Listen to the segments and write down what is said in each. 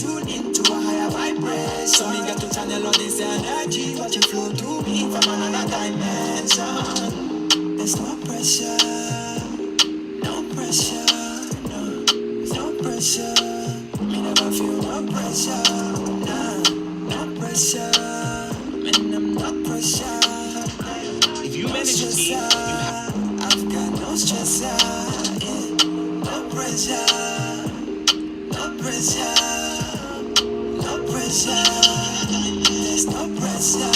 tune into a higher vibration. So me got to channel all this energy, watch it flow to me from another dimension. There's no pressure, no pressure, no. There's no pressure. Me never feel no pressure, nah, no pressure. Man, I'm not pressure. If you manage to see, I've got no stress, yeah. No pressure, no pressure, no pressure. There's no pressure.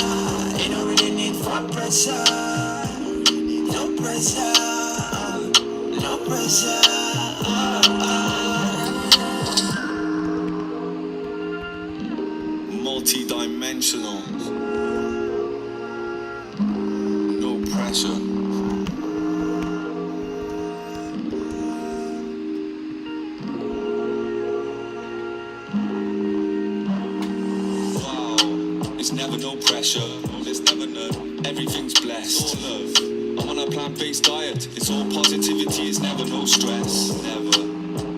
You don't really need for pressure. No pressure, no pressure. Multi-dimensional, no pressure. Wow, it's never no pressure, there's never none, everything's blessed. All love. I'm on a plant-based diet, it's all positivity, it's never no stress, never.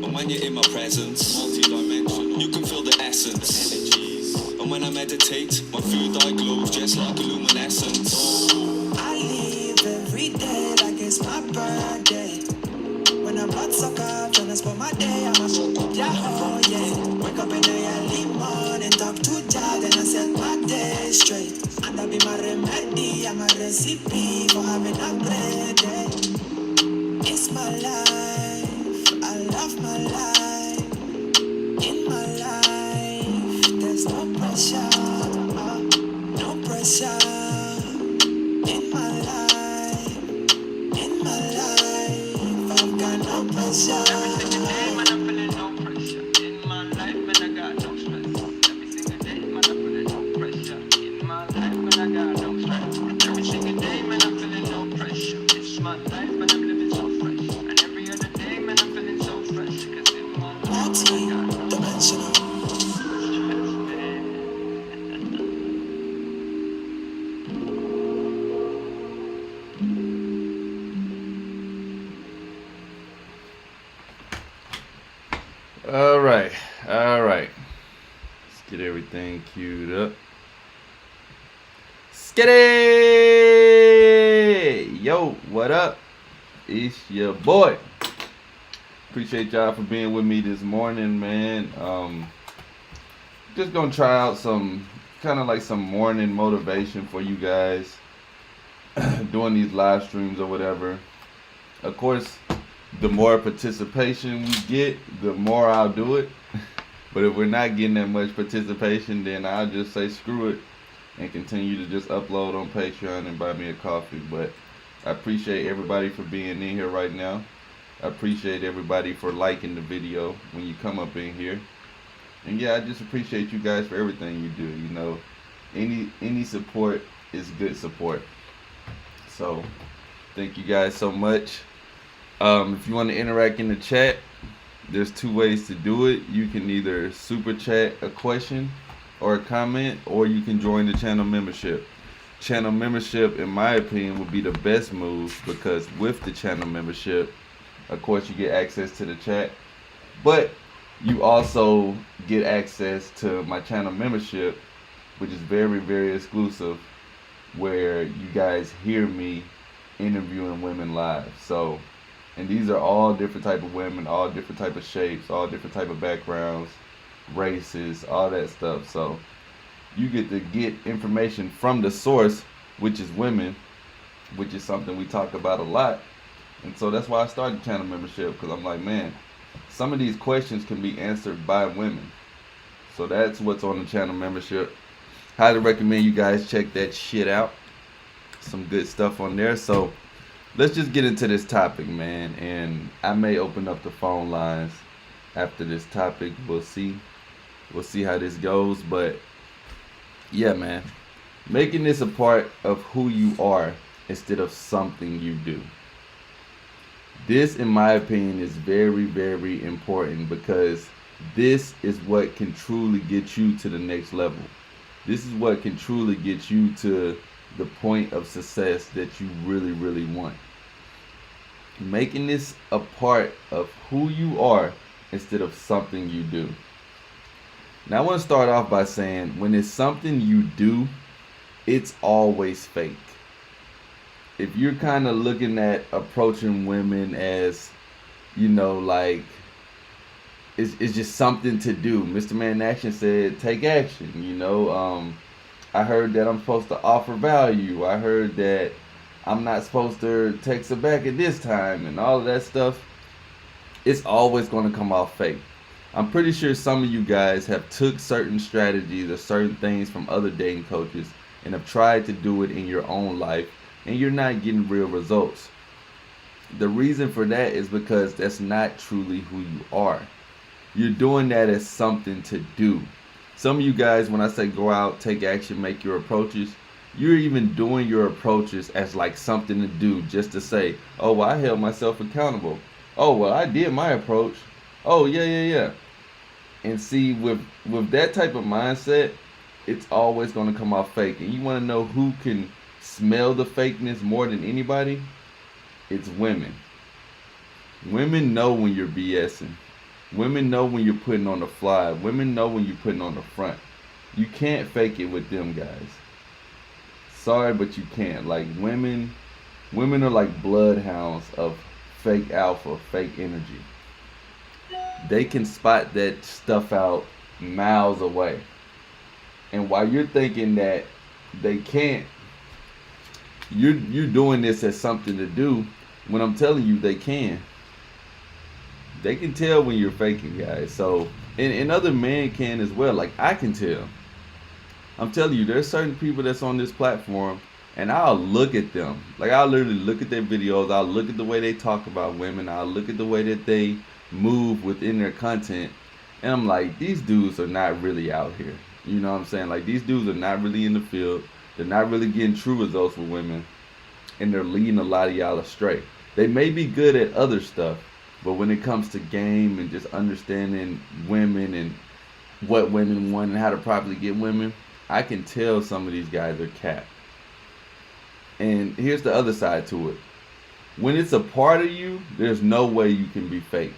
And when you're in my presence, multi-dimensional, you can feel the essence, energies. And when I meditate, my third eye glows just like a luminescence. I live every day like it's my birthday. When I'm not sucker, tryna spend my day, I'm a fuck up, yeah, oh yeah. Wake up in the early morning, talk to Jah, then I set my day straight. And that be my remedy, I'm a recipe for having a great day. It's my life, I love my life. In my life, there's no pressure, no pressure. In my life, I've got no pressure. Every single day, man, I'm feeling no pressure. In my life, man, I got no stress. Every single day, man, I'm feeling no pressure. In my life, man, I got no stress. Every single day, man, I'm feeling no pressure. It's my life, man, I'm living so fresh. And every other day, man, I'm feeling so fresh. Cause in my life, I got no dimensional. All right. Let's get everything queued up. Skitty! Yo, what up? It's your boy. Appreciate y'all for being with me this morning, man. Just gonna try out some kind of like some morning motivation for you guys doing these live streams or whatever. Of course, the more participation we get, the more I'll do it. But if we're not getting that much participation, then I'll just say screw it and continue to just upload on Patreon and buy me a coffee. But I appreciate everybody for being in here right now. I appreciate everybody for liking the video when you come up in here. And yeah, I just appreciate you guys for everything you do. You know, any support is good support. So thank you guys so much. If you want to interact in the chat, there's two ways to do it. You can either super chat a question or a comment, or you can join the channel membership. Channel membership, in my opinion, would be the best move, because with the channel membership, of course, you get access to the chat, but you also get access to my channel membership, which is very, very exclusive, where you guys hear me interviewing women live. So, and these are all different type of women, all different type of shapes, all different type of backgrounds, races, all that stuff. So you get to get information from the source, which is women, which is something we talk about a lot. And so that's why I started channel membership, because I'm like, man, some of these questions can be answered by women. So that's what's on the channel membership. Highly recommend you guys check that shit out. Some good stuff on there. So let's just get into this topic, man. And I may open up the phone lines after this topic. We'll see. We'll see how this goes. But yeah, man, making this a part of who you are instead of something you do. This, in my opinion, is very, very important, because this is what can truly get you to the next level. This is what can truly get you to the point of success that you really, really want. Making this a part of who you are instead of something you do. Now I want to start off by saying when it's something you do, it's always fake. If you're kind of looking at approaching women as, like it's just something to do. Mr. Man in Action said, take action. I heard that I'm supposed to offer value. I heard that I'm not supposed to text her back at this time and all of that stuff. It's always going to come off fake. I'm pretty sure some of you guys have took certain strategies or certain things from other dating coaches and have tried to do it in your own life, and you're not getting real results. The reason for that is because that's not truly who you are. You're doing that as something to do. Some of you guys, when I say go out, take action, make your approaches, you're even doing your approaches as like something to do, just to say, oh, well, I held myself accountable. Oh, well, I did my approach. Oh, yeah. And see, with that type of mindset, it's always going to come off fake. And you want to know who can smell the fakeness more than anybody? It's women. Women know when you're BSing. Women know when you're putting on the fly. Women know when you're putting on the front. You can't fake it with them guys. Sorry, but you can't. Like women are like bloodhounds of fake alpha, fake energy. They can spot that stuff out miles away. And while you're thinking that they can't, you're doing this as something to do, when I'm telling you they can. They can tell when you're faking, guys. So, and other men can as well. Like, I can tell. I'm telling you, there's certain people that's on this platform, and I'll look at them. Like, I'll literally look at their videos. I'll look at the way they talk about women. I'll look at the way that they move within their content. And I'm like, these dudes are not really out here. You know what I'm saying? Like, these dudes are not really in the field. They're not really getting true results with women. And they're leading a lot of y'all astray. They may be good at other stuff, but when it comes to game and just understanding women and what women want and how to properly get women, I can tell some of these guys are capped. And here's the other side to it. When it's a part of you, there's no way you can be fake.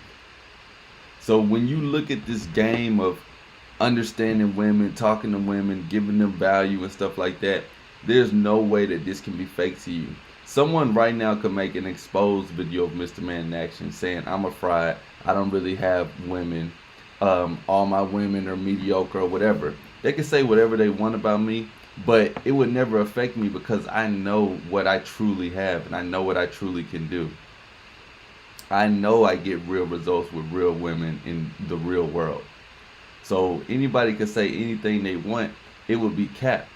So when you look at this game of understanding women, talking to women, giving them value and stuff like that, there's no way that this can be fake to you. Someone right now could make an exposed video of Mr. Man in Action saying, I'm a fraud, I don't really have women, all my women are mediocre or whatever. They can say whatever they want about me, but it would never affect me because I know what I truly have and I know what I truly can do. I know I get real results with real women in the real world. So anybody can say anything they want, it would be capped.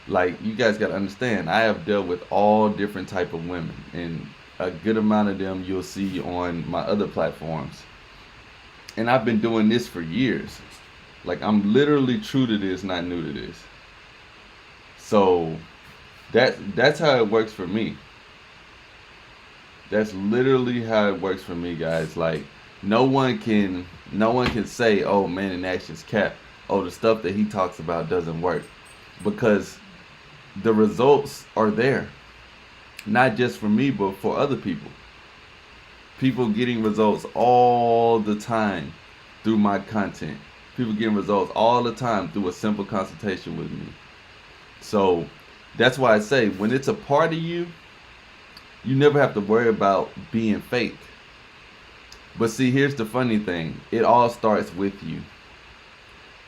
Like, you guys got to understand, I have dealt with all different type of women, and a good amount of them you'll see on my other platforms. And I've been doing this for years. Like, I'm literally true to this, not new to this. So that's how it works for me. That's literally how it works for me, guys. Like, no one can say, oh, Man in Action's cap. Oh, the stuff that he talks about doesn't work. Because the results are there. Not just for me, but for other people. People getting results all the time through my content. People getting results all the time through a simple consultation with me. So that's why I say, when it's a part of you, you never have to worry about being fake. But see, here's the funny thing. It all starts with you.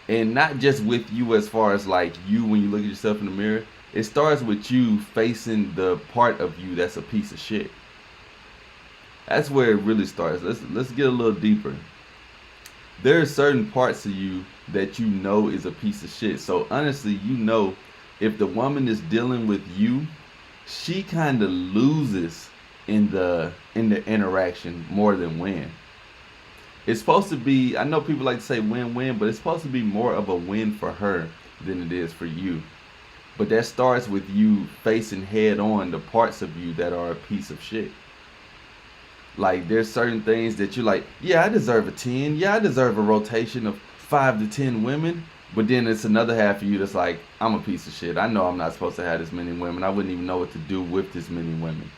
And not just with you as far as like you when you look at yourself in the mirror. It starts with you facing the part of you that's a piece of shit. That's where it really starts. Let's get a little deeper. There are certain parts of you that you know is a piece of shit. So honestly, you know, if the woman is dealing with you, she kind of loses in the interaction more than win. It's supposed to be, I know people like to say win-win, but it's supposed to be more of a win for her than it is for you. But that starts with you facing head on the parts of you that are a piece of shit. Like, there's certain things that you're like, yeah, I deserve a 10. Yeah, I deserve a rotation of 5 to 10 women. But then it's another half of you that's like, I'm a piece of shit. I know I'm not supposed to have this many women. I wouldn't even know what to do with this many women.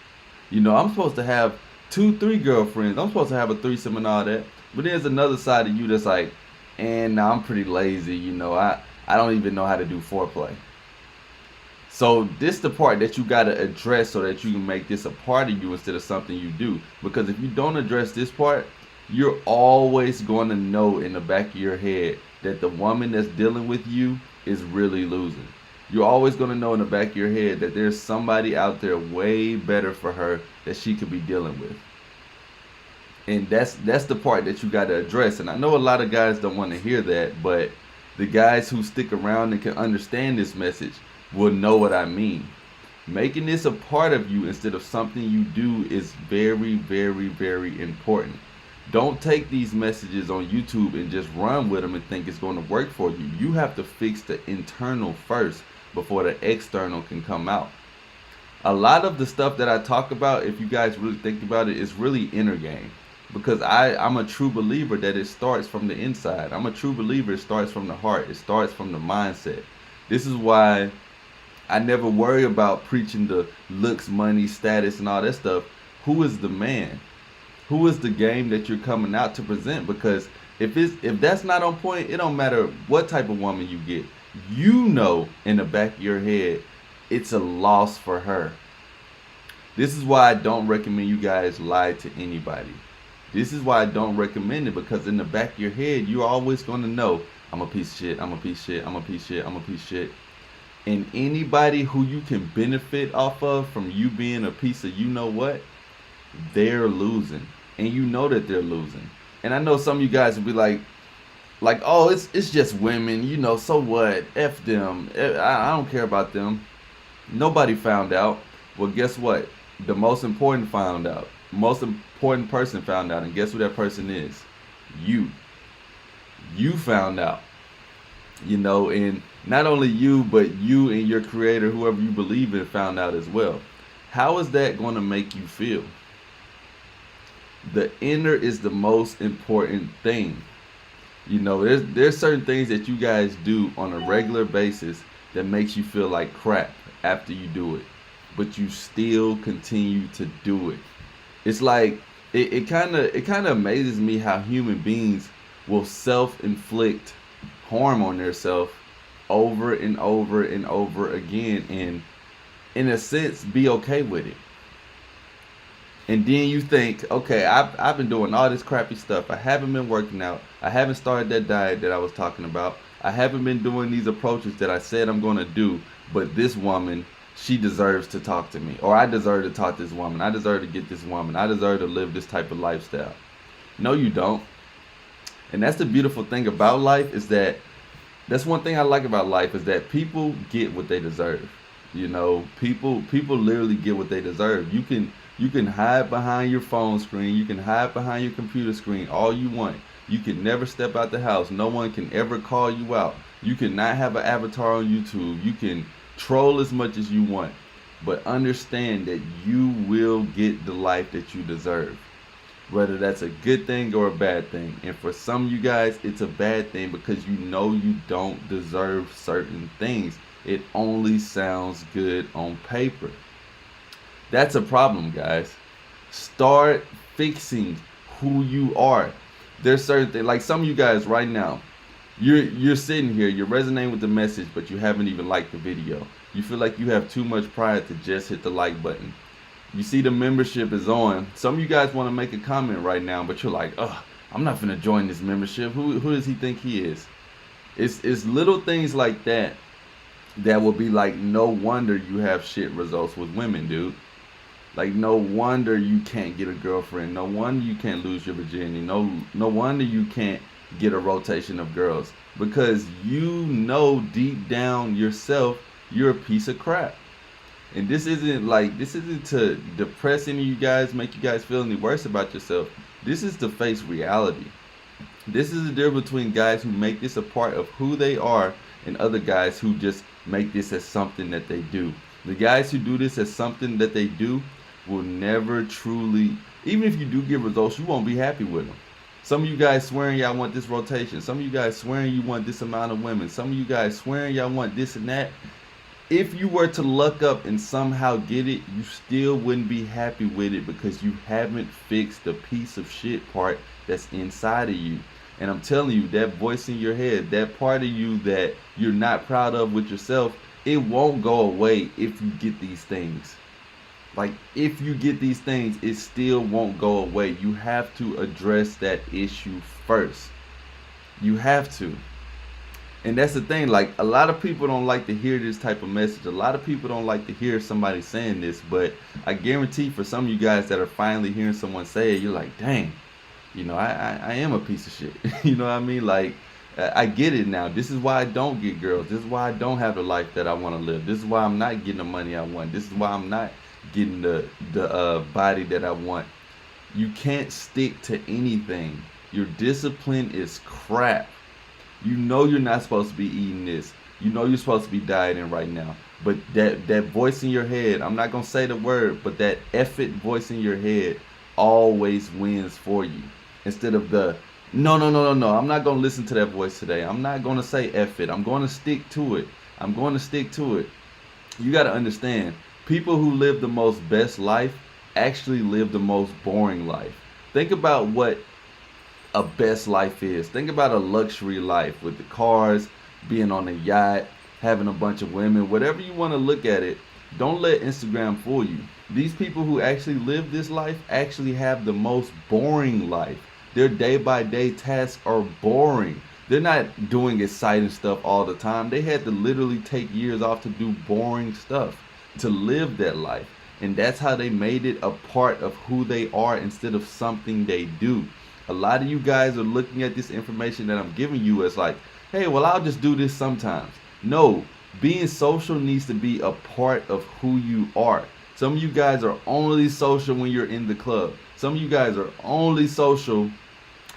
You know, I'm supposed to have 2, 3 girlfriends. I'm supposed to have a threesome and all that. But there's another side of you that's like, and I'm pretty lazy. I don't even know how to do foreplay. So this the part that you gotta address so that you can make this a part of you instead of something you do. Because if you don't address this part, you're always going to know in the back of your head that the woman that's dealing with you is really losing. You're always going to know in the back of your head that there's somebody out there way better for her that she could be dealing with. And that's the part that you got to address. And I know a lot of guys don't want to hear that, but the guys who stick around and can understand this message will know what I mean. Making this a part of you instead of something you do is very, very, very important. Don't take these messages on YouTube and just run with them and think it's going to work for you. You have to fix the internal first before the external can come out. A lot of the stuff that I talk about, if you guys really think about it, is really inner game. Because I'm a true believer that it starts from the inside. I'm a true believer it starts from the heart. It starts from the mindset. This is why I never worry about preaching the looks, money, status, and all that stuff. Who is the man? Who is the game that you're coming out to present? Because if that's not on point, it don't matter what type of woman you get. You know in the back of your head, it's a loss for her. This is why I don't recommend you guys lie to anybody. This is why I don't recommend it, because in the back of your head, you're always going to know, I'm a piece of shit, I'm a piece of shit, I'm a piece of shit, I'm a piece of shit. And anybody who you can benefit off of from you being a piece of you know what, they're losing. And you know that they're losing. And I know some of you guys will be like, oh, it's just women, so what? F them. I don't care about them. Nobody found out. Well, guess what? The most important found out. Most important person found out. And guess who that person is? You. You found out. And not only you, but you and your creator, whoever you believe in, found out as well. How is that going to make you feel? The inner is the most important thing. There's certain things that you guys do on a regular basis that makes you feel like crap after you do it, but you still continue to do it. It's like it kind of amazes me how human beings will self-inflict harm on themselves over and over and over again, and in a sense be okay with it. And then you think, okay, I've been doing all this crappy stuff. I haven't been working out. I haven't started that diet that I was talking about. I haven't been doing these approaches that I said I'm going to do. But this woman, she deserves to talk to me. Or I deserve to talk to this woman. I deserve to get this woman. I deserve to live this type of lifestyle. No, you don't. And that's the beautiful thing about life, is that's one thing I like about life, is that people get what they deserve. People literally get what they deserve. You can hide behind your phone screen. You can hide behind your computer screen all you want. You can never step out the house. No one can ever call you out. You can not have an avatar on YouTube. You can troll as much as you want. But understand that you will get the life that you deserve. Whether that's a good thing or a bad thing. And for some of you guys, it's a bad thing because you know you don't deserve certain things. It only sounds good on paper. That's a problem, guys. Start fixing who you are. There's certain things, like some of you guys right now, you're sitting here, you're resonating with the message, but you haven't even liked the video. You feel like you have too much pride to just hit the like button. You see the membership is on. Some of you guys want to make a comment right now, but you're like, I'm not finna join this membership. Who does he think he is? It's little things like that will be like, no wonder you have shit results with women, dude. Like, no wonder you can't get a girlfriend. No wonder you can't lose your virginity. No wonder you can't get a rotation of girls. Because you know deep down yourself, you're a piece of crap. And this isn't to depress any of you guys, make you guys feel any worse about yourself. This is to face reality. This is the difference between guys who make this a part of who they are and other guys who just make this as something that they do. The guys who do this as something that they do will never truly, even if you do get results, you won't be happy with them. Some of you guys swearing y'all want this rotation. Some of you guys swearing you want this amount of women. Some of you guys swearing y'all want this and that. If you were to luck up and somehow get it, you still wouldn't be happy with it because you haven't fixed the piece of shit part that's inside of you. And I'm telling you, that voice in your head, that part of you that you're not proud of with yourself, it won't go away if you get these things. Like, if you get these things, it still won't go away. You have to address that issue first. You have to. And that's the thing, like, a lot of people don't like to hear this type of message. A lot of people don't like to hear somebody saying this, but I guarantee for some of you guys that are finally hearing someone say it, you're like, dang, I am a piece of shit. You know what I mean? Like, I get it now. This is why I don't get girls. This is why I don't have the life that I want to live. This is why I'm not getting the money I want. This is why I'm not getting the body that I want. You can't stick to anything. Your discipline is crap. You know you're not supposed to be eating this. You know you're supposed to be dieting right now. But that voice in your head, I'm not going to say the word, but that effort voice in your head always wins for you. Instead of the, no, I'm not going to listen to that voice today. I'm not going to say F it. I'm going to stick to it. I'm going to stick to it. You got to understand, people who live the most best life actually live the most boring life. Think about what a best life is. Think about a luxury life with the cars, being on a yacht, having a bunch of women, whatever you want to look at it. Don't let Instagram fool you. These people who actually live this life actually have the most boring life. Their day by day tasks are boring. They're not doing exciting stuff all the time. They had to literally take years off to do boring stuff to live that life. And that's how they made it a part of who they are instead of something they do. A lot of you guys are looking at this information that I'm giving you as like, hey, well, I'll just do this sometimes. No, being social needs to be a part of who you are. Some of you guys are only social when you're in the club. Some of you guys are only social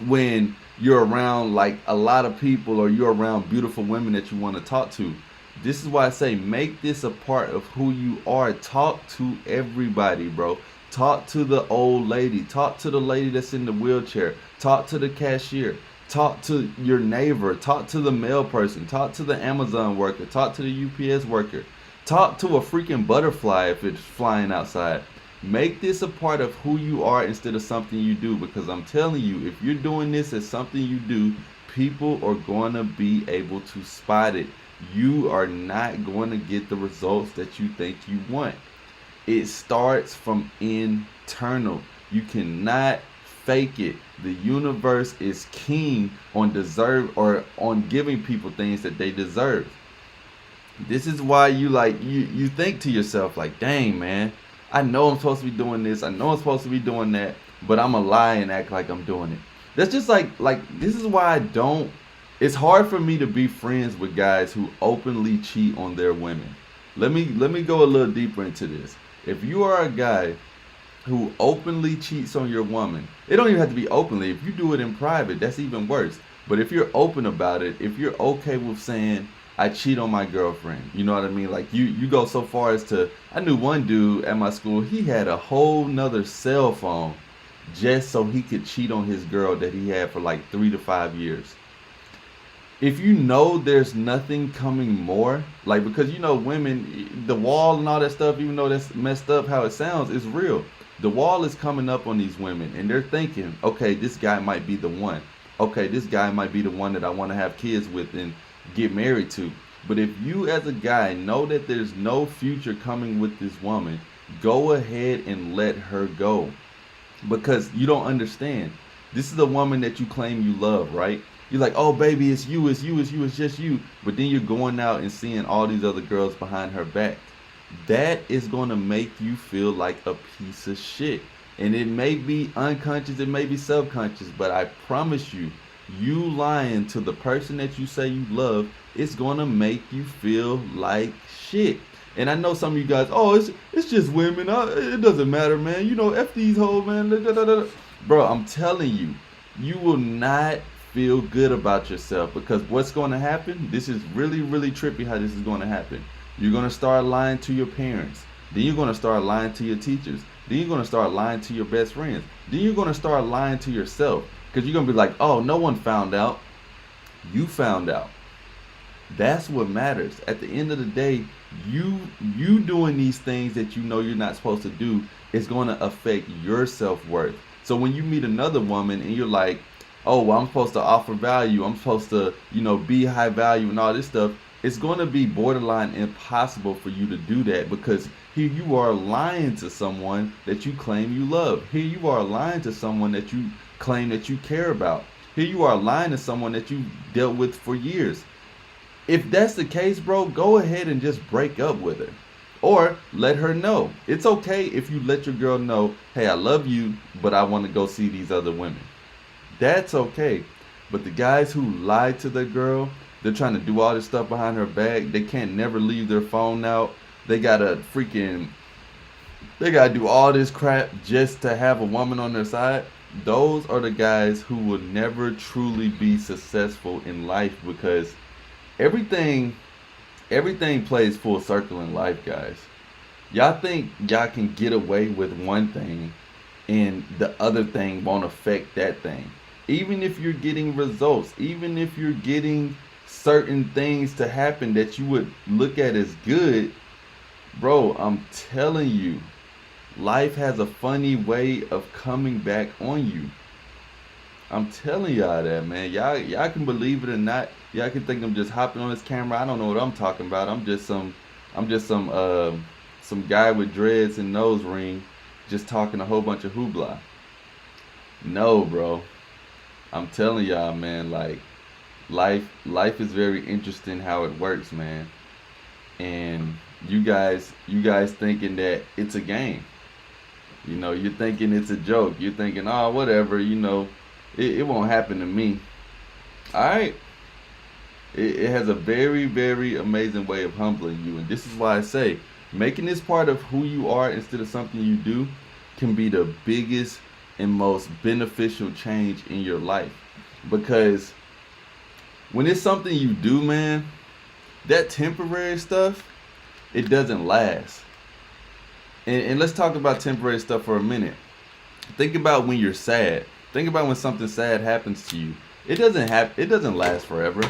when you're around like a lot of people or you're around beautiful women that you want to talk to. This is why I say make this a part of who you are. Talk to everybody, bro. Talk to the old lady. Talk to the lady that's in the wheelchair. Talk to the cashier. Talk to your neighbor. Talk to the mail person. Talk to the Amazon worker. Talk to the UPS worker. Talk to a freaking butterfly if it's flying outside. Make this a part of who you are instead of something you do, because I'm telling you, if you're doing this as something you do, people are going to be able to spot it. You are not going to get the results that you think you want. It starts from internal. You cannot fake it. The universe is keen on on giving people things that they deserve. This is why you think to yourself like, dang man, I know I'm supposed to be doing this, I know I'm supposed to be doing that, but I'm a lie and act like I'm doing it. That's just like this is why it's hard for me to be friends with guys who openly cheat on their women. Let me go a little deeper into this. If you are a guy who openly cheats on your woman, it don't even have to be openly. If you do it in private, that's even worse. But if you're open about it, if you're okay with saying, I cheat on my girlfriend, you know what I mean? Like you go so far as to, I knew one dude at my school, he had a whole nother cell phone just so he could cheat on his girl that he had for like 3 to 5 years. If you know there's nothing coming more, like, because women, the wall and all that stuff, even though that's messed up how it sounds, is real. The wall is coming up on these women and they're thinking, okay, this guy might be the one. Okay, this guy might be the one that I want to have kids with and get married to. But if you as a guy know that there's no future coming with this woman, go ahead and let her go. Because you don't understand. This is the woman that you claim you love, right? You're like, oh baby, it's you, it's just you. But then you're going out and seeing all these other girls behind her back. That is going to make you feel like a piece of shit. And it may be unconscious, it may be subconscious, but I promise you, you lying to the person that you say you love, it's going to make you feel like shit. And I know some of you guys, oh, it's just women. It doesn't matter, man. F these hoes, man. Bro, I'm telling you, you will not feel good about yourself, because what's going to happen, this is really, really trippy how this is going to happen. You're going to start lying to your parents. Then you're going to start lying to your teachers. Then you're going to start lying to your best friends. Then you're going to start lying to yourself, because you're going to be like, oh, no one found out. You found out. That's what matters. At the end of the day, you doing these things that you know you're not supposed to do is going to affect your self-worth. So when you meet another woman and you're like, oh, well, I'm supposed to offer value. I'm supposed to, be high value and all this stuff. It's going to be borderline impossible for you to do that because here you are lying to someone that you claim you love. Here you are lying to someone that you claim that you care about. Here you are lying to someone that you dealt with for years. If that's the case, bro, go ahead and just break up with her. Or let her know. It's okay if you let your girl know, hey, I love you, but I want to go see these other women. That's okay. But the guys who lie to their girl, they're trying to do all this stuff behind her back. They can't never leave their phone out. They gotta do all this crap just to have a woman on their side. Those are the guys who will never truly be successful in life because everything everything plays full circle in life, guys. Y'all think y'all can get away with one thing and the other thing won't affect that thing. Even if you're getting results, even if you're getting certain things to happen that you would look at as good, bro, I'm telling you, life has a funny way of coming back on you. I'm telling y'all that, man. Y'all can believe it or not. Y'all can think I'm just hopping on this camera. I don't know what I'm talking about. I'm just some guy with dreads and nose ring just talking a whole bunch of hoopla. No, bro. I'm telling y'all, man, like life is very interesting how it works, man. And you guys thinking that it's a game. You're thinking it's a joke. You're thinking, oh, whatever, it won't happen to me. All right. It has a very, very amazing way of humbling you. And this is why I say making this part of who you are instead of something you do can be the biggest and most beneficial change in your life. Because when it's something you do, man, that temporary stuff, it doesn't last. And let's talk about temporary stuff for a minute. Think about when you're sad. Think about when something sad happens to you. It doesn't last forever.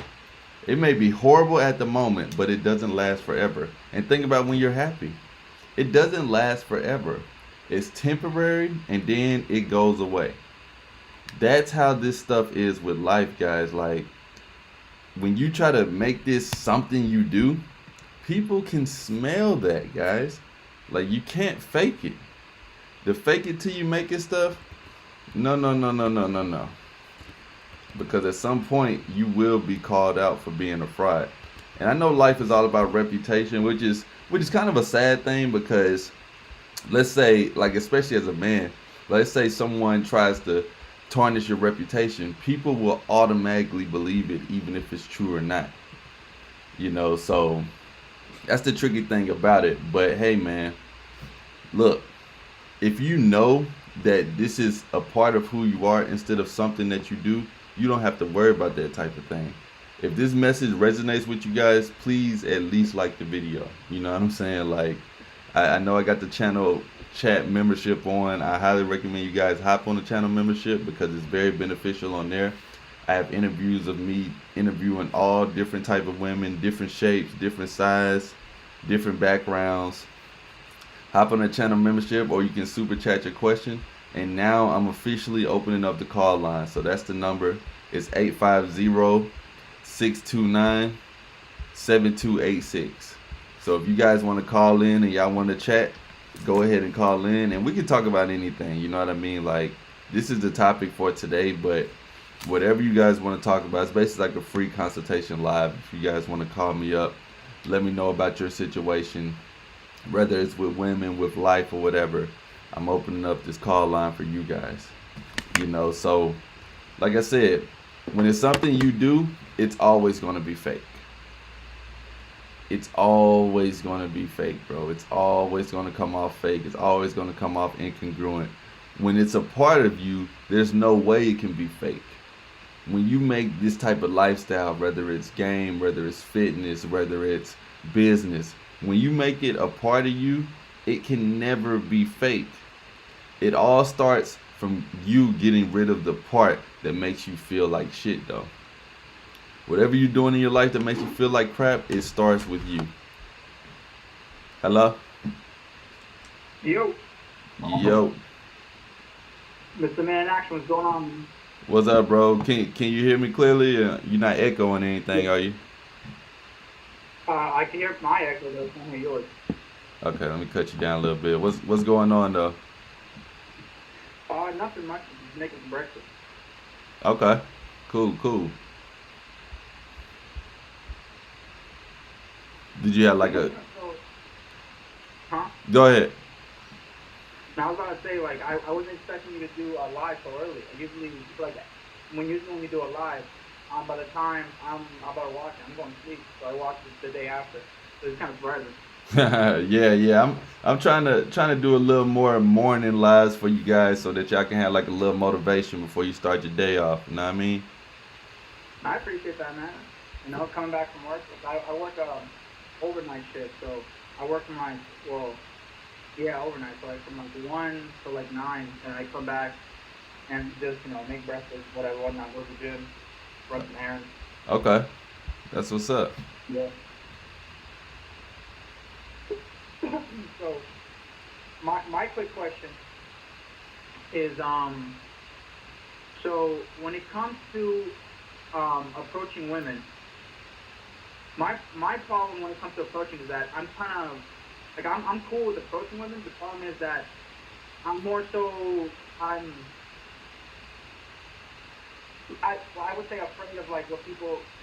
It may be horrible at the moment, but it doesn't last forever. And think about when you're happy. It doesn't last forever. It's temporary and then it goes away. That's how this stuff is with life, guys. Like when you try to make this something you do, people can smell that, guys. Like you can't fake it. The fake it till you make it stuff. No, no, no, no, no, no, no. Because at some point you will be called out for being a fraud. And I know life is all about reputation, which is kind of a sad thing because let's say, like especially as a man, let's say someone tries to tarnish your reputation, people will automatically believe it even if it's true or not. So that's the tricky thing about it. But hey man, look, if you know that this is a part of who you are instead of something that you do, you don't have to worry about that type of thing. If this message resonates with you guys, please at least like the video. You know what I'm saying? Like, I know I got the channel chat membership on. I highly recommend you guys hop on the channel membership because it's very beneficial on there. I have interviews of me interviewing all different type of women, different shapes, different size, different backgrounds. Hop on the channel membership or you can super chat your question. And now I'm officially opening up the call line. So that's the number. It's 850-629-7286. So if you guys want to call in and y'all want to chat, go ahead and call in. And we can talk about anything. You know what I mean? Like, this is the topic for today. But whatever you guys want to talk about, it's basically like a free consultation live. If you guys want to call me up, let me know about your situation. Whether it's with women, with life, or whatever. I'm opening up this call line for you guys. So like I said, when it's something you do, it's always going to be fake. It's always going to be fake, bro. It's always going to come off fake. It's always going to come off incongruent. When it's a part of you, there's no way it can be fake. When you make this type of lifestyle, whether it's game, whether it's fitness, whether it's business, when you make it a part of you, it can never be fake. It all starts from you getting rid of the part that makes you feel like shit, though. Whatever you're doing in your life that makes you feel like crap, it starts with you. Hello? Yo. Yo. Mr. Man in Action, what's going on? What's up, bro? Can you hear me clearly? You're not echoing anything, are you? I can hear my echo though. I can hear yours. Okay, let me cut you down a little bit. What's going on though? Nothing much. Just making some breakfast. Okay, cool, cool. Did you have like a? So, huh? Go ahead. Now I was about to say like I wasn't expecting you to do a live so early. I usually like usually when you do a live, by the time I'm about to watch it, I'm going to sleep. So I watch it the day after. So it's kind of surprising. Yeah, yeah. I'm trying to do a little more morning lives for you guys so that y'all can have like a little motivation before you start your day off. You know what I mean? I appreciate that, man. Coming back from work, I work overnight shift, so I work from like yeah, overnight. So like from like 1 to like 9, and I come back and just make breakfast, whatever, whatnot, go to the gym, run some errands. Okay, that's what's up. Yeah. So my quick question is so when it comes to approaching women, my problem when it comes to approaching is that I'm kind of like I'm cool with approaching women. The problem is that I'm more so I'm I would say afraid of like what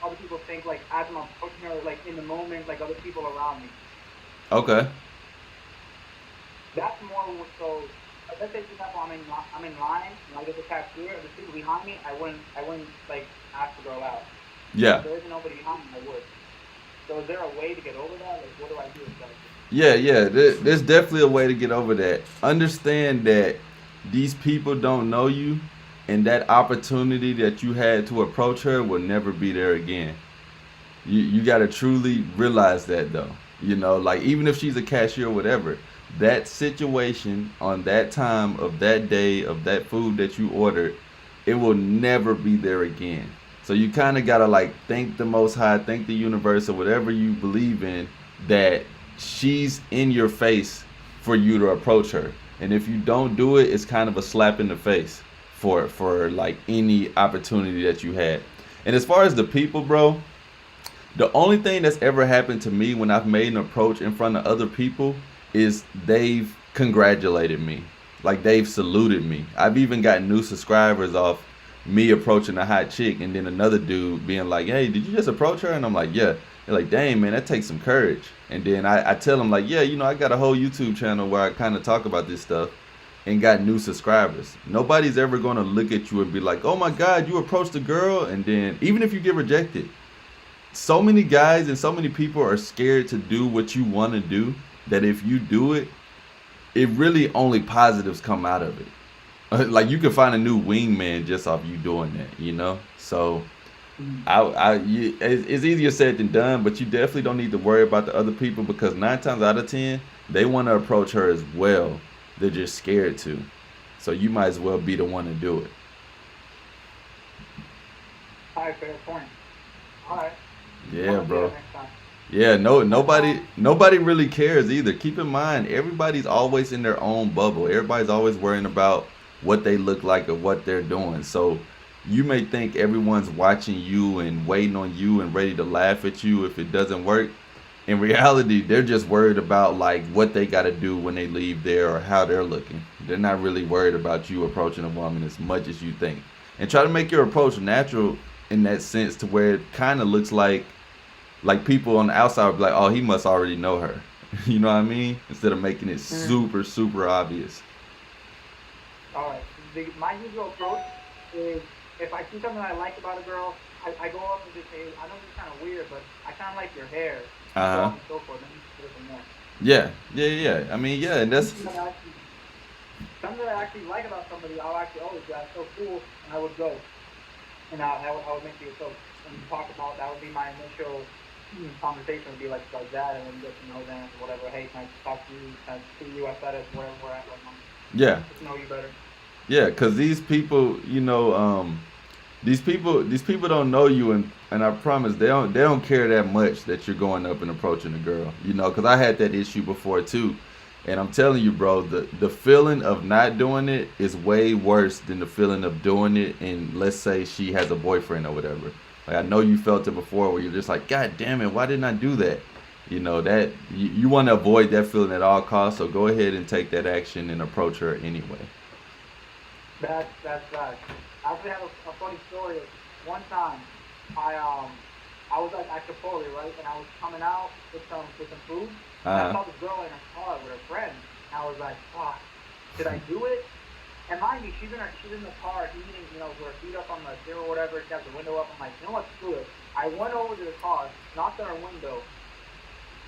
other people think, like as I'm approaching her, like in the moment, like other people around me. Okay. That's more so. Let's say for example, I'm in line and I get the cashier and there's people behind me. I wouldn't like ask the girl out. If Yeah. there isn't nobody behind me, I would. So is there a way to get over that? Like what do I do exactly? Yeah, yeah. There's definitely a way to get over that. Understand that these people don't know you, and that opportunity that you had to approach her will never be there again. You got to truly realize that though. Like even if she's a cashier or whatever, that situation on that time of that day of that food that you ordered, it will never be there again. So you kind of got to like thank the most high, thank the universe or whatever you believe in, that she's in your face for you to approach her. And if you don't do it, it's kind of a slap in the face for like any opportunity that you had. And as far as the people, bro, the only thing that's ever happened to me when I've made an approach in front of other people is they've congratulated me. Like they've saluted me. I've even got new subscribers off me approaching a hot chick and then another dude being like, hey, did you just approach her? And I'm like, yeah. They're like, dang, man, that takes some courage. And then I tell them like, yeah, I got a whole YouTube channel where I kind of talk about this stuff and got new subscribers. Nobody's ever going to look at you and be like, oh my God, you approached a girl. And then even if you get rejected, so many guys and so many people are scared to do what you want to do that if you do it, it really only positives come out of it. Like you can find a new wingman just off you doing that. So it's easier said than done, but you definitely don't need to worry about the other people because 9 times out of 10 they want to approach her as well. They're just scared to. So you might as well be the one to do it. All right, fair point. All right. I'm Yeah, gonna do that bro. next time. Yeah, no, nobody really cares either. Keep in mind, everybody's always in their own bubble. Everybody's always worrying about what they look like or what they're doing. So you may think everyone's watching you and waiting on you and ready to laugh at you if it doesn't work. In reality, they're just worried about like what they got to do when they leave there or how they're looking. They're not really worried about you approaching a woman as much as you think. And try to make your approach natural in that sense to where it kind of looks like people on the outside would be like, oh, he must already know her. You know what I mean? Instead of making it Mm. super, super obvious. All right. My usual approach is if I see something I like about a girl, I go up and just say, I know this is kind of weird, but I kind of like your hair, and so Uh huh. on and so forth. Then you put it from there. Yeah, yeah, yeah. I mean, yeah, and that's Something that I actually, something that I actually like about somebody, I'll actually always do. That's so cool, and I would go, and I would make the approach and talk about. That would be my initial conversation. Would be like that, and then get to know them, whatever. Hey, can I talk to you? Can I see you at FedEx, wherever we're at right now? yeah, Get to know you better. yeah. Because these people, these people don't know you, and I promise they don't care that much that you're going up and approaching a girl. Because I had that issue before too. And I'm telling you, bro, the feeling of not doing it is way worse than the feeling of doing it. And let's say she has a boyfriend or whatever. Like, I know you felt it before where you're just like, God damn it, why didn't I do that? You know, that you want to avoid that feeling at all costs. So go ahead and take that action and approach her anyway. That's right. I actually have a funny story. One time, I was like at Chipotle, right, and I was coming out with some food. And I saw this girl in her car with her friend. And I was like, fuck, should I do it? And mind you, she's in the car eating, you know, with her feet up on the steering or whatever. She has the window up. I'm like, you know what, screw it. I went over to the car, knocked on her window,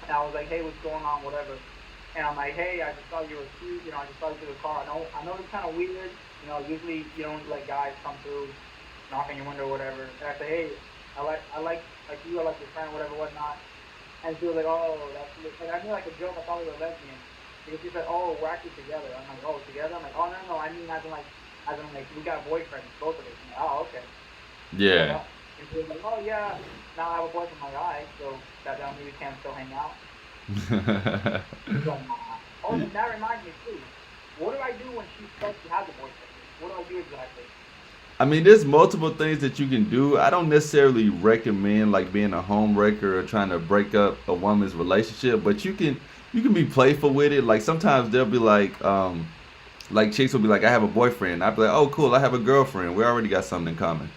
and I was like, hey, what's going on, whatever. And I'm like, hey, I just saw you were cute, you know, I just saw you through the car. I know it's kind of weird, you know, usually you don't let guys come through, knock on your window or whatever. And I say, hey, I like you, I like your friend, whatever, whatnot. And she was like, oh, that's, like, I knew like a joke, I thought we were lesbian. Because she said, oh, we're actually together. I'm like, oh, together? I'm like, oh, no, I mean, as in like, we got a boyfriend, both of us. I'm like, oh, okay. Yeah. And she was like, oh, yeah, now I have a boyfriend. I'm like, all right, so that means we can still hang out. Oh, and that reminds me, too. What do I do when she says she has a boyfriend? What do I do exactly? I mean, there's multiple things that you can do. I don't necessarily recommend like being a home wrecker or trying to break up a woman's relationship, but you can be playful with it. Like sometimes they'll be like chicks will be like, I have a boyfriend. I'll be like, oh cool, I have a girlfriend. We already got something in common.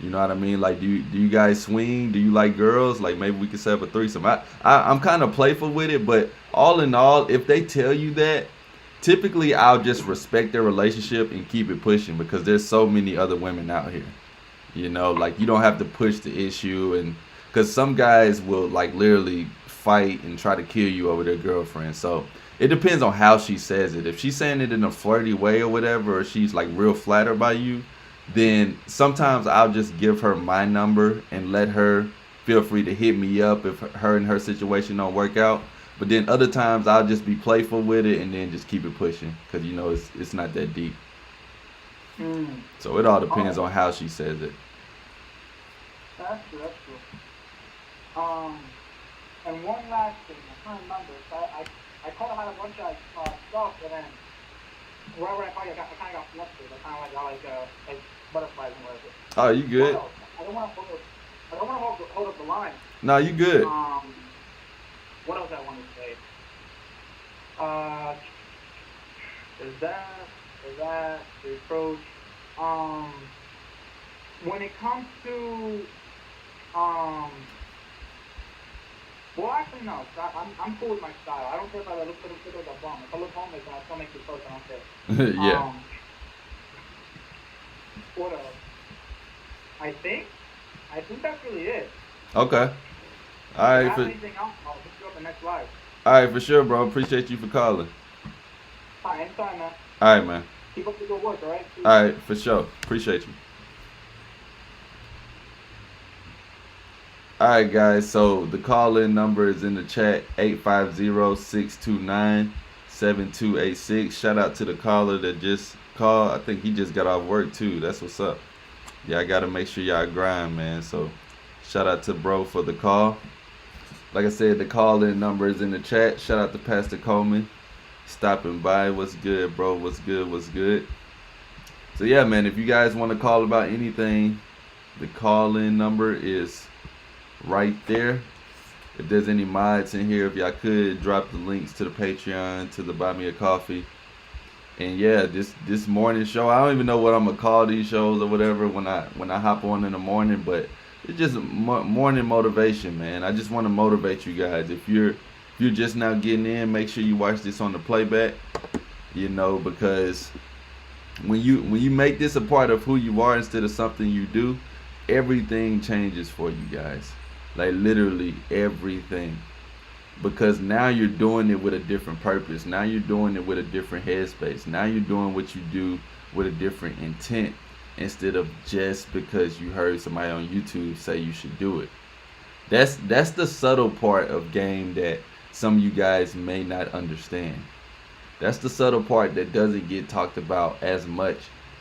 You know what I mean? Like, do you guys swing? Do you like girls? Like maybe we could set up a threesome. I'm kind of playful with it, but all in all, if they tell you that, typically I'll just respect their relationship and keep it pushing because there's so many other women out here. You know, like you don't have to push the issue, and because some guys will like literally fight and try to kill you over their girlfriend. So it depends on how she says it. If she's saying it in a flirty way or whatever, or she's like real flattered by you, then sometimes I'll just give her my number and let her feel free to hit me up if her and her situation don't work out. But then other times I'll just be playful with it and then just keep it pushing because you know it's not that deep. So it all depends on how she says it. That's true. And one last thing, I can't remember. I kind of had a bunch of stuff, and then wherever I find it, I kind of got flustered. I kind of got like butterflies and whatever. Oh, you good? I don't want to hold up the line. No, you good. What else I want to say? There's that, the approach. When it comes to, well, actually, no. I'm cool with my style. I don't care if I look like a bum. If I look homeless, then I still make the post. I don't care. Yeah. What else? I think that's really it. Okay. All right. If you have anything else, I'll hit you up the next live. All right, for sure, bro. Appreciate you for calling. All right, anytime, man. All right, man. Keep up the good work, all right? All right, for sure. Appreciate you. All right, guys. So the call-in number is in the chat, 850-629-7286. Shout out to the caller that just called. I think he just got off work, too. That's what's up. Yeah, I got to make sure y'all grind, man. So shout out to bro for the call. Like I said, the call-in number is in the chat. Shout out to Pastor Coleman stopping by. What's good, bro? What's good? So yeah, man, if you guys want to call about anything, the call-in number is right there. If there's any mods in here, if y'all could drop the links to the Patreon, to the Buy Me a Coffee. And yeah, this morning show, I don't even know what I'm gonna call these shows or whatever when I hop on in the morning, but it's just morning motivation, man. I just want to motivate you guys. If you're just now getting in, make sure you watch this on the playback. You know, because when you make this a part of who you are instead of something you do, everything changes for you guys. Like literally everything. Because now you're doing it with a different purpose. Now you're doing it with a different headspace. Now you're doing what you do with a different intent, instead of just because you heard somebody on YouTube say you should do it. That's the subtle part of game that some of you guys may not understand. That's the subtle part that doesn't get talked about as much,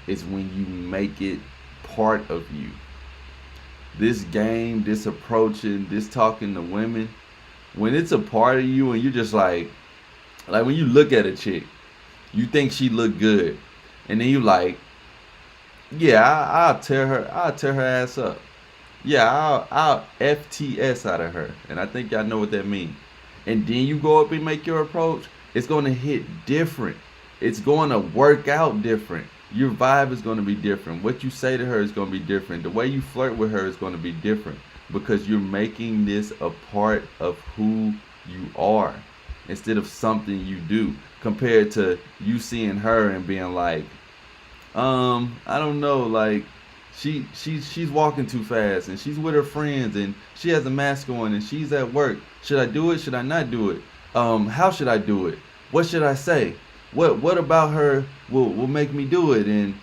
is when you make it part of you. This game, this approaching, this talking to women, when it's a part of you and you're just like, Like when you look at a chick, you think she look good, and then you like, yeah, I'll tear her ass up. Yeah, I'll FTS out of her, and I think y'all know what that means. And then you go up and make your approach. It's gonna hit different. It's going to work out different. Your vibe is going to be different. What you say to her is going to be different. The way you flirt with her is going to be different because you're making this a part of who you are instead of something you do. Compared to you seeing her and being like, I don't know, like she's walking too fast and she's with her friends and she has a mask on and she's at work. Should I do it? Should I not do it? How should I do it? What should I say? What about her will make me do it? And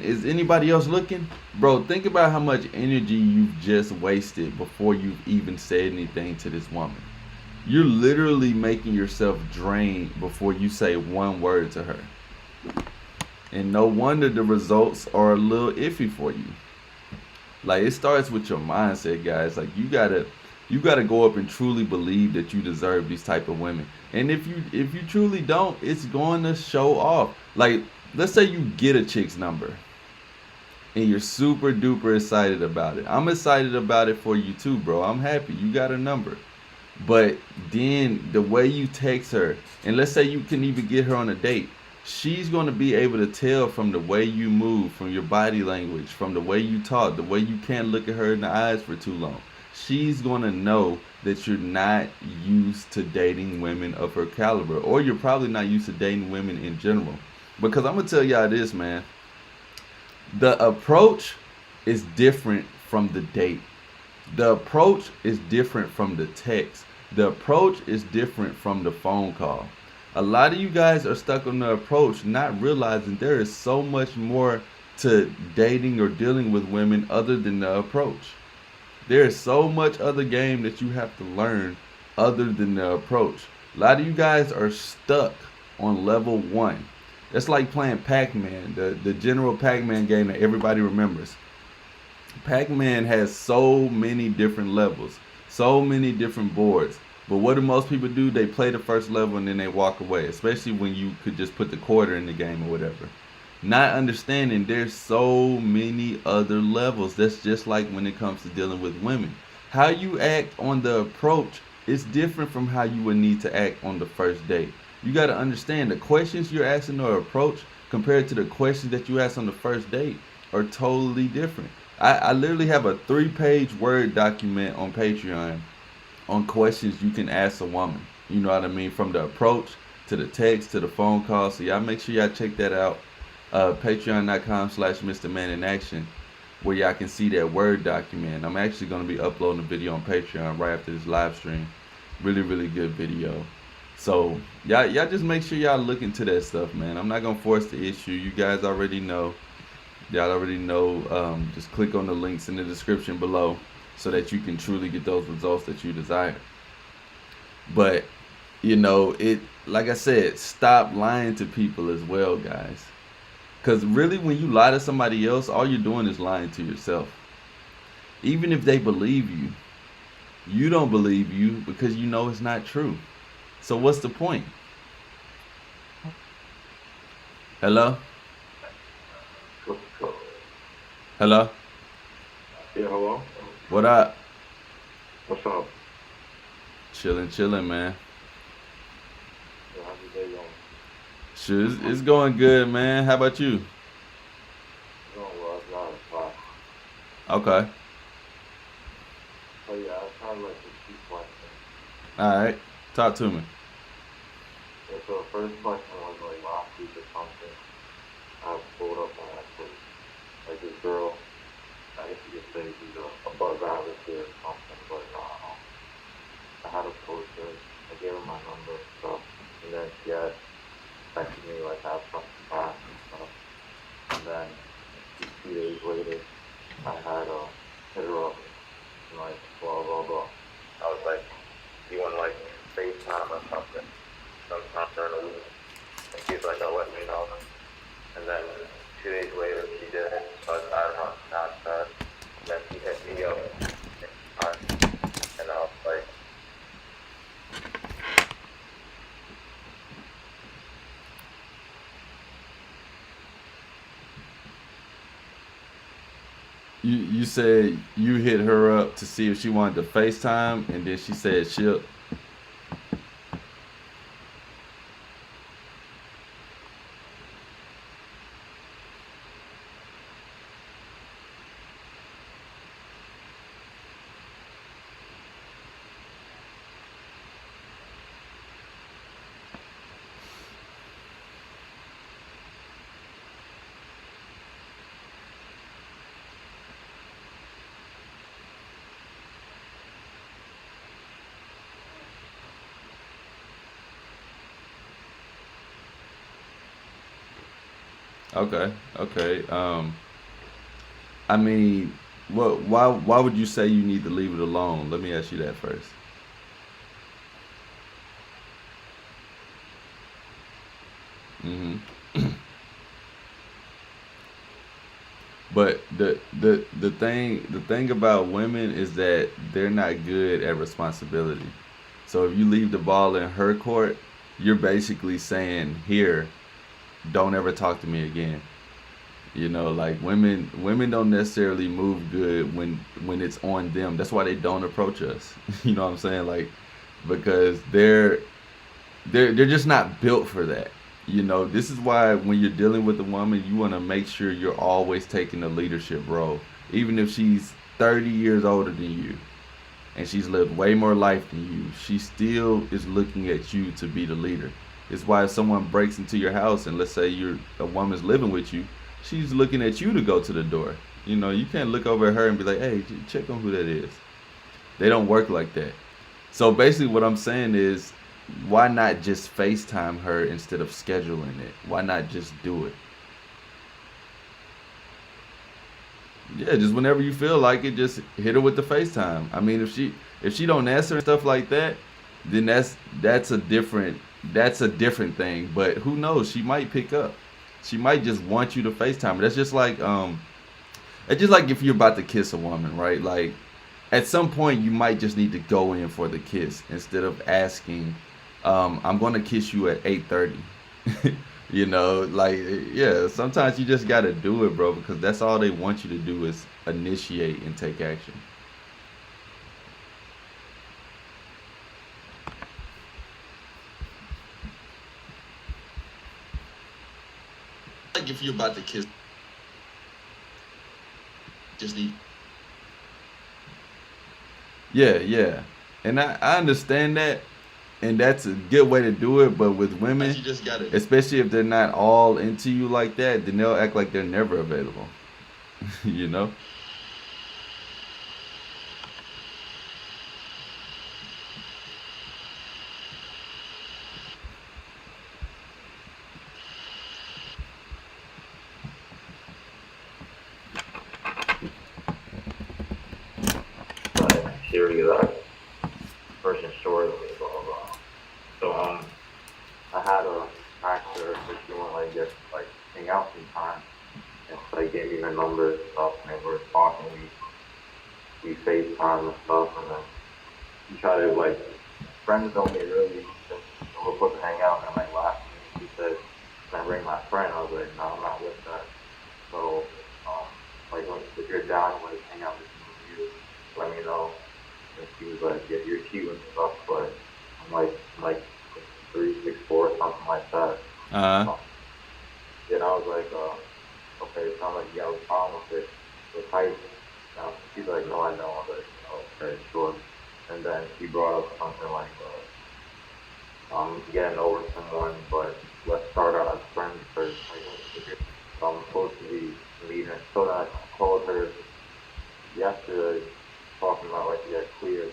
is anybody else looking? Bro, think about how much energy you've just wasted before you've even said anything to this woman. You're literally making yourself drain before you say one word to her. And no wonder the results are a little iffy for you. Like, it starts with your mindset, guys. Like, you gotta go up and truly believe that you deserve these type of women. And if you truly don't, it's going to show off. Like, let's say you get a chick's number and you're super duper excited about it. I'm excited about it for you too, bro. I'm happy you got a number. But then the way you text her, and let's say you can even get her on a date, she's going to be able to tell from the way you move, from your body language, from the way you talk, the way you can't look at her in the eyes for too long. She's going to know that you're not used to dating women of her caliber, or you're probably not used to dating women in general. Because I'm going to tell y'all this, man. The approach is different from the date. The approach is different from the text. The approach is different from the phone call. A lot of you guys are stuck on the approach, not realizing there is so much more to dating or dealing with women other than the approach. There is so much other game that you have to learn other than the approach. A lot of you guys are stuck on level 1. It's like playing Pac-Man, the general Pac-Man game that everybody remembers. Pac-Man has so many different levels, so many different boards. But what do most people do? They play the first level and then they walk away, especially when you could just put the quarter in the game or whatever. Not understanding there's so many other levels. That's just like when it comes to dealing with women. How you act on the approach is different from how you would need to act on the first date. You got to understand the questions you're asking or approach compared to the questions that you ask on the first date are totally different. I literally have a 3-page Word document on Patreon on questions you can ask a woman. You know what I mean? From the approach to the text to the phone call. So y'all make sure y'all check that out. Patreon.com/Mr. Man in Action, where y'all can see that Word document. I'm actually going to be uploading a video on Patreon right after this live stream. Really, really good video. So y'all just make sure y'all look into that stuff, man. I'm not going to force the issue. You guys already know. Y'all already know. Just click on the links in the description below so that you can truly get those results that you desire. But, you know, like I said, stop lying to people as well, guys. Because really, when you lie to somebody else, all you're doing is lying to yourself. Even if they believe you, you don't believe you because you know it's not true. So what's the point? Hello? Hello? Yeah, hello? What up? What's up? Chilling, man. Yeah, how's your day going? Shit, it's going good, man. How about you? Going well, it's 9 o'clock. Okay. So yeah, I was trying to like a few questions. Alright. Talk to me. Yeah, so the first question was like last week or something. I was pulled up on actually like this girl. I guess you could say she's a bug average or something, but I had a poster. I gave her my number and stuff, and then she had texted me like have something back and stuff. And then 2 days later, I had hit her up and like blah blah blah. I was like, you want to like FaceTime or something sometime during the week? And she's like, oh, let me know. And then 2 days later, she did it. So I added her on Snapchat. And then she hit me up. And I was like, you said you hit her up to see if she wanted to FaceTime, and then she said she'll. Okay, okay. I mean, what? Why would you say you need to leave it alone? Let me ask you that first. Hmm. But the thing about women is that they're not good at responsibility. So if you leave the ball in her court, you're basically saying, "Here, don't ever talk to me again." Like women don't necessarily move good when it's on them. That's why they don't approach us. You know what I'm saying? Like because they're just not built for that. This is why when you're dealing with a woman, you want to make sure you're always taking a leadership role, even if she's 30 years older than you and she's lived way more life than you. She still is looking at you to be the leader. It's why if someone breaks into your house and let's say a woman's living with you, she's looking at you to go to the door. You can't look over at her and be like, "Hey, check on who that is." They don't work like that. So basically, what I'm saying is, why not just FaceTime her instead of scheduling it? Why not just do it? Yeah, just whenever you feel like it, just hit her with the FaceTime. I mean, if she don't answer and stuff like that, then that's a different thing. But who knows? She might pick up. She might just want you to FaceTime her. That's just like if you're about to kiss a woman, right? Like at some point you might just need to go in for the kiss instead of asking, I'm gonna kiss you at 8:30. Like yeah, sometimes you just gotta do it, bro, because that's all they want you to do is initiate and take action. Like if you're about to kiss, just need. Yeah, yeah, and I understand that, and that's a good way to do it. But with women, you just gotta, especially if they're not all into you like that, then they'll act like they're never available. you know? But theory that person short of me, blah blah blah. So I had a actor that she wanted like get like hang out sometime, and so they gave me her number and stuff, and we were talking. We FaceTime and stuff, and then she tried to like friends don't get really. We're supposed to hang out, and like last minute she said, "Can I bring my friend?" I was like, "No, I'm not with that." So like if you're down with hang out with you, let me know. And she was like, "Yeah, you're cute and stuff," but I'm like 3'6'4" something like that. Uh, Um, Then I was like, okay, it sounds like you have a problem with it, with height. She's like, no, I know. I was like, oh, okay, sure. And then she brought up something like, getting over someone, but let's start out as friends first. Like, so I'm supposed to be meeting. So then I called her yesterday, talking about like, yeah, clear,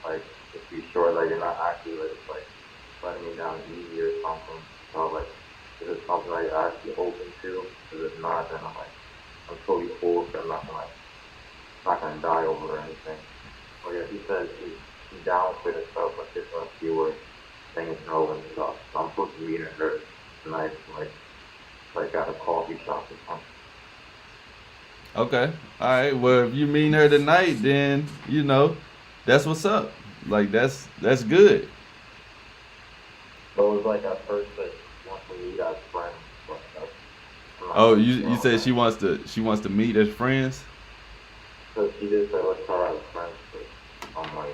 like, just be sure that you're not actually like letting me down easy or something. So I was like, is it something that you're actually open to? Because if not, then I'm totally cool. But I'm not gonna die over or anything. Oh yeah, he said she's down with it and stuff, but just want to see where things go and stuff. So I'm supposed to be meeting her tonight, like at a coffee shop or something. okay. All right. Well, if you meet her tonight, then that's what's up. Like that's good. So it was like at first that she wants to meet as friends, but I'm not Oh, really you sure you on said that. she wants to meet as friends. Because she did say let's start as friends, but I'm like,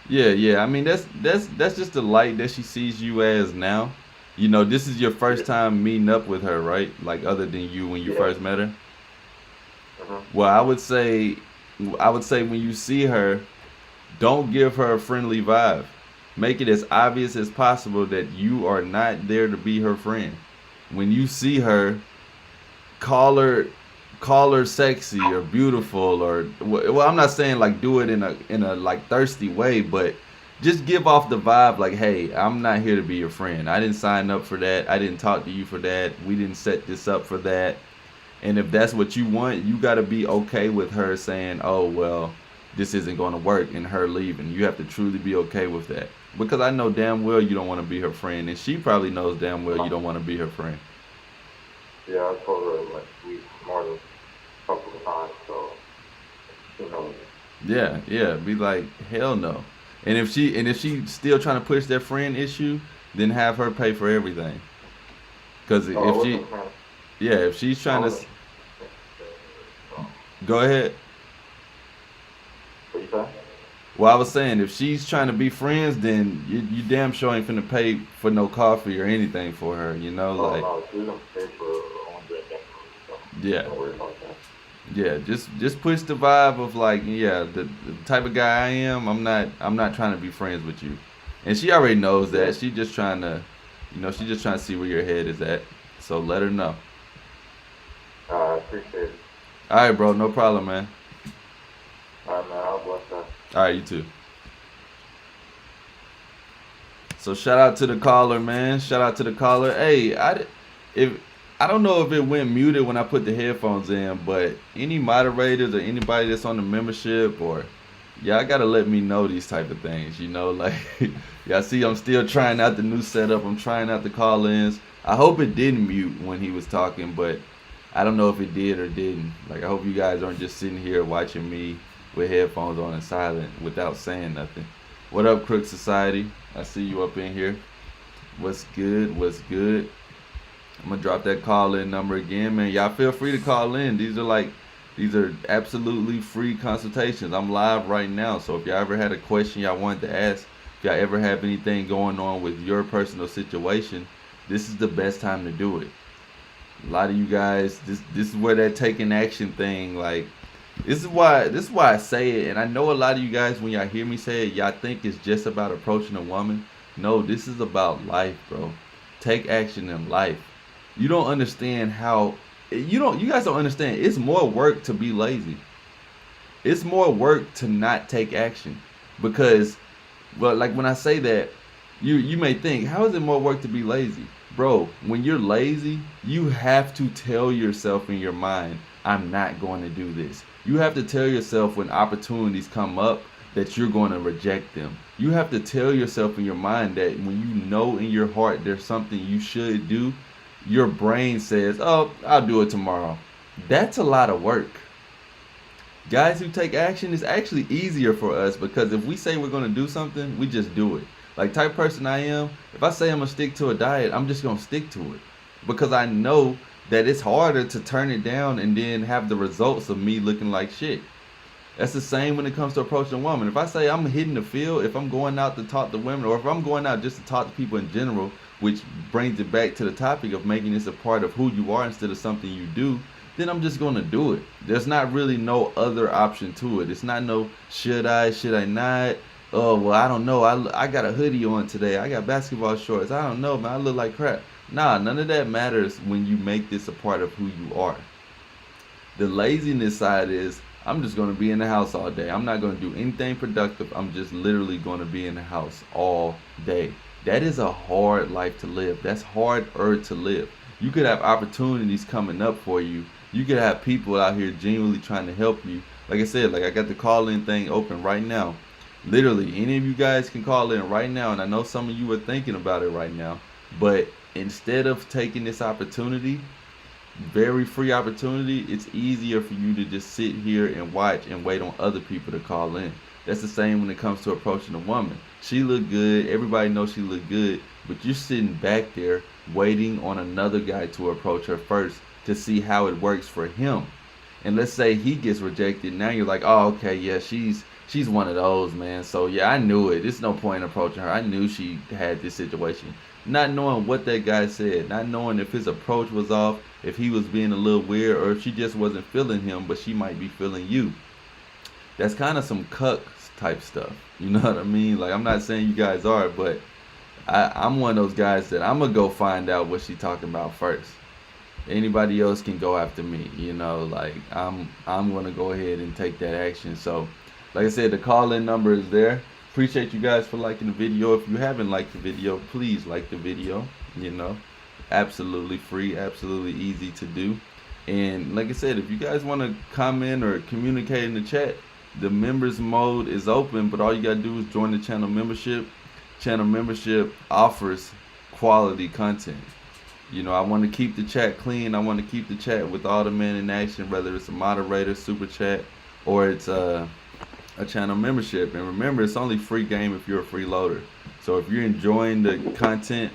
Yeah. I mean, that's just the light that she sees you as now. You know, this is your first time meeting up with her, right? Like other than you when you yeah. first met her. Uh-huh. Well, I would say when you see her, don't give her a friendly vibe. Make it as obvious as possible that you are not there to be her friend. When you see her, call her sexy or beautiful or well, I'm not saying like do it in a like thirsty way, but just give off the vibe like, hey, I'm not here to be your friend. I didn't sign up for that. I didn't talk to you for that. We didn't set this up for that. And if that's what you want, you got to be okay with her saying, oh, well, this isn't going to work and her leaving. You have to truly be okay with that. Because I know damn well you don't want to be her friend. And she probably knows damn well you don't want to be her friend. Yeah, I told her like we more than a couple of times, so she knows. Yeah. Be like, hell no. And if she's still trying to push that friend issue, then have her pay for everything. Because So I if she, wasn't trying. yeah, if she's I trying to, wasn't. go ahead. What you say? Well, I was saying, if she's trying to be friends, then you damn sure ain't finna pay for no coffee or anything for her, you know? Oh Like, no, she was gonna pay for her own drink anyway, so yeah, don't worry about that. yeah. Just push the vibe of like, yeah, the type of guy I am. I'm not trying to be friends with you, and she already knows Yeah, that. She just trying to, she just trying to see where your head is at. So let her know. I appreciate it. All right, bro. No problem, man. All right, man. I'll bless that. All right, you too. So shout out to the caller, man. Shout out to the caller. Hey, if I don't know if it went muted when I put the headphones in, but any moderators or anybody that's on the membership or y'all gotta let me know these type of things. Like y'all see, I'm still trying out the new setup. I'm trying out the call-ins. I hope it didn't mute when he was talking, but I don't know if it did or didn't. Like I hope you guys aren't just sitting here watching me with headphones on and silent without saying nothing. What up, Crook Society? I see you up in here. What's good? What's good? I'm gonna drop that call-in number again, man. Y'all feel free to call in. These are absolutely free consultations. I'm live right now, so if y'all ever had a question y'all wanted to ask, if y'all ever have anything going on with your personal situation, this is the best time to do it. A lot of you guys, this is where that taking action thing, like, this is why I say it, and I know a lot of you guys, when y'all hear me say it, y'all think it's just about approaching a woman. No, this is about life, bro. Take action in life. You don't understand how you guys don't understand. It's more work to be lazy. It's more work to not take action. Because, well, like when I say that, you may think, how is it more work to be lazy? Bro, when you're lazy, you have to tell yourself in your mind, I'm not going to do this. You have to tell yourself when opportunities come up that you're going to reject them. You have to tell yourself in your mind that when you know in your heart there's something you should do, your brain says, oh, I'll do it tomorrow. That's a lot of work. Guys who take action, is actually easier for us because if we say we're going to do something, we just do it. Like type person I am, if I say I'm going to stick to a diet, I'm just going to stick to it. Because I know that it's harder to turn it down and then have the results of me looking like shit. That's the same when it comes to approaching a woman. If I say I'm hitting the field, if I'm going out to talk to women, or if I'm going out just to talk to people in general, which brings it back to the topic of making this a part of who you are instead of something you do, then I'm just going to do it. There's not really no other option to it. It's not no should I not? Oh, well, I don't know. I got a hoodie on today. I got basketball shorts. I don't know, man. I look like crap. Nah, none of that matters when you make this a part of who you are. The laziness side is, I'm just going to be in the house all day. I'm not going to do anything productive. I'm just literally going to be in the house all day. That is a hard life to live. That's harder to live. You could have opportunities coming up for you. You could have people out here genuinely trying to help you. Like I said, like I got the call-in thing open right now. Literally, any of you guys can call in right now, and I know some of you are thinking about it right now. But instead of taking this opportunity, very free opportunity, it's easier for you to just sit here and watch and wait on other people to call in. That's the same when it comes to approaching a woman. She look good, everybody knows she look good, but you're sitting back there waiting on another guy to approach her first to see how it works for him. and let's say he gets rejected. Now you're like, oh, okay, yeah, she's one of those, man. So yeah, I knew it. There's no point in approaching her. I knew she had this situation. Not knowing what that guy said, not knowing if his approach was off, if he was being a little weird, or if she just wasn't feeling him, but she might be feeling you. That's kind of some cuck type stuff. You know what I mean? Like, I'm not saying you guys are, but I'm one of those guys that I'm gonna go find out what she talking about first. Anybody else can go after me, you know. Like, I'm gonna go ahead and take that action. So, like I said, the call-in number is there. Appreciate you guys for liking the video. If you haven't liked the video, please like the video. You know, absolutely free, absolutely easy to do. And like I said, if you guys want to comment or communicate in the chat, the members mode is open, but all you gotta do is join the channel membership. Channel membership offers quality content. You know, I want to keep the chat clean. I want to keep the chat with all the men in action, whether it's a moderator, super chat, or it's a channel membership. And remember, it's only free game if you're a freeloader. So if you're enjoying the content,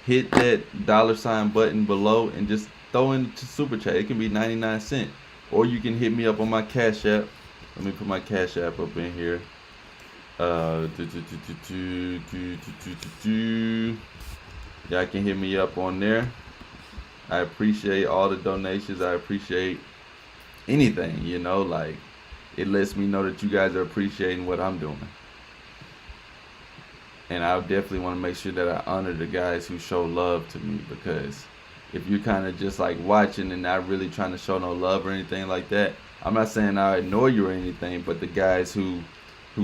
hit that $ button below and just throw in to super chat. It can be 99 cents, or you can hit me up on my Cash App. Let me put my Cash App up in here. Y'all can hit me up on there. I appreciate all the donations. I appreciate anything, you know, like, it lets me know that you guys are appreciating what I'm doing. And I definitely want to make sure that I honor the guys who show love to me, because if you're kind of just like watching and not really trying to show no love or anything like that, I'm not saying I ignore you or anything, but the guys who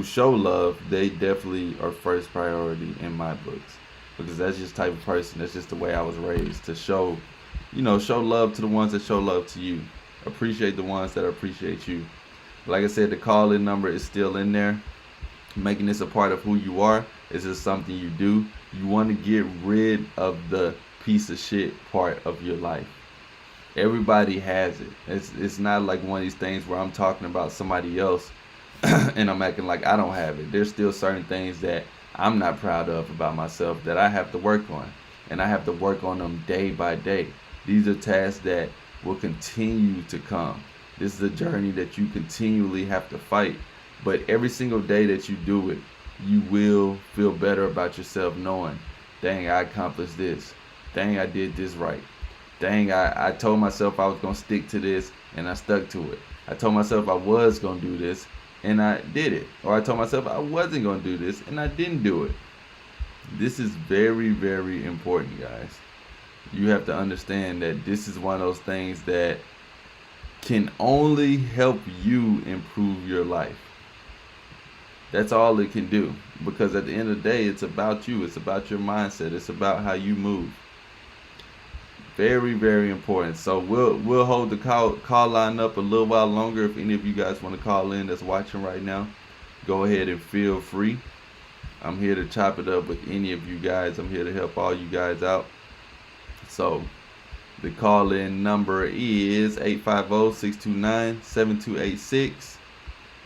show love, they definitely are first priority in my books, because that's just the type of person, that's just the way I was raised, to show, you know, show love to the ones that show love to you. Appreciate the ones that appreciate you. Like I said, the call-in number is still in there. Making this a part of who you are is just something you do. You want to get rid of the piece of shit part of your life. Everybody has it. It's not like one of these things where I'm talking about somebody else and I'm acting like I don't have it. There's still certain things that I'm not proud of about myself that I have to work on, and I have to work on them day by day. These are tasks that will continue to come. This is a journey that you continually have to fight, but every single day that you do it, you will feel better about yourself, knowing, dang, I accomplished this. Dang, I did this right. Dang, I told myself I was going to stick to this, and I stuck to it. I told myself I was going to do this, and I did it. Or I told myself I wasn't going to do this, and I didn't do it. This is very, very important, guys. You have to understand that this is one of those things that can only help you improve your life. That's all it can do, because at the end of the day, it's about you. It's about your mindset. It's about how you move. Very, very important. So we'll hold the call line up a little while longer. If any of you guys want to call in that's watching right now, go ahead and feel free. I'm here to chop it up with any of you guys. I'm here to help all you guys out. So the call in number is 850-629-7286.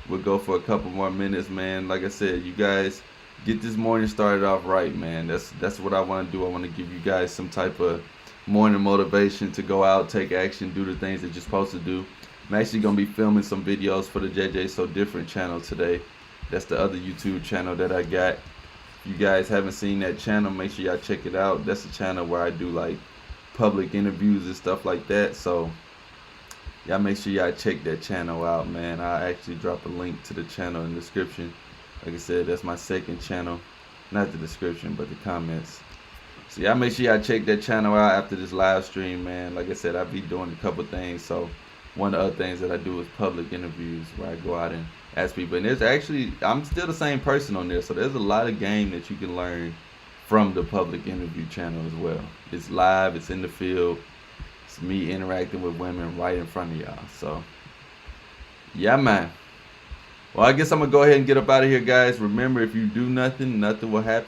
We'll go for a couple more minutes, man. Like I said, you guys get this morning started off right, man. That's what I want to do. I want to give you guys some type of morning motivation to go out, take action, do the things that you're supposed to do. I'm actually going to be filming some videos for the JJ So Different channel today. That's the other YouTube channel that I got. If you guys haven't seen that channel, make sure y'all check it out. That's the channel where I do like public interviews and stuff like that. So y'all make sure y'all check that channel out, man. I'll actually drop a link to the channel in the description. Like I said, that's my second channel. Not the description, but the comments. So y'all make sure y'all check that channel out after this live stream, man. Like I said, I'll be doing a couple things. So one of the other things that I do is public interviews, where I go out and ask people. And there's actually, I'm still the same person on there. So there's a lot of game that you can learn from the public interview channel as well. It's live, it's in the field. It's me interacting with women right in front of y'all. So yeah, man. Well, I guess I'm going to go ahead and get up out of here, guys. Remember, if you do nothing, nothing will happen.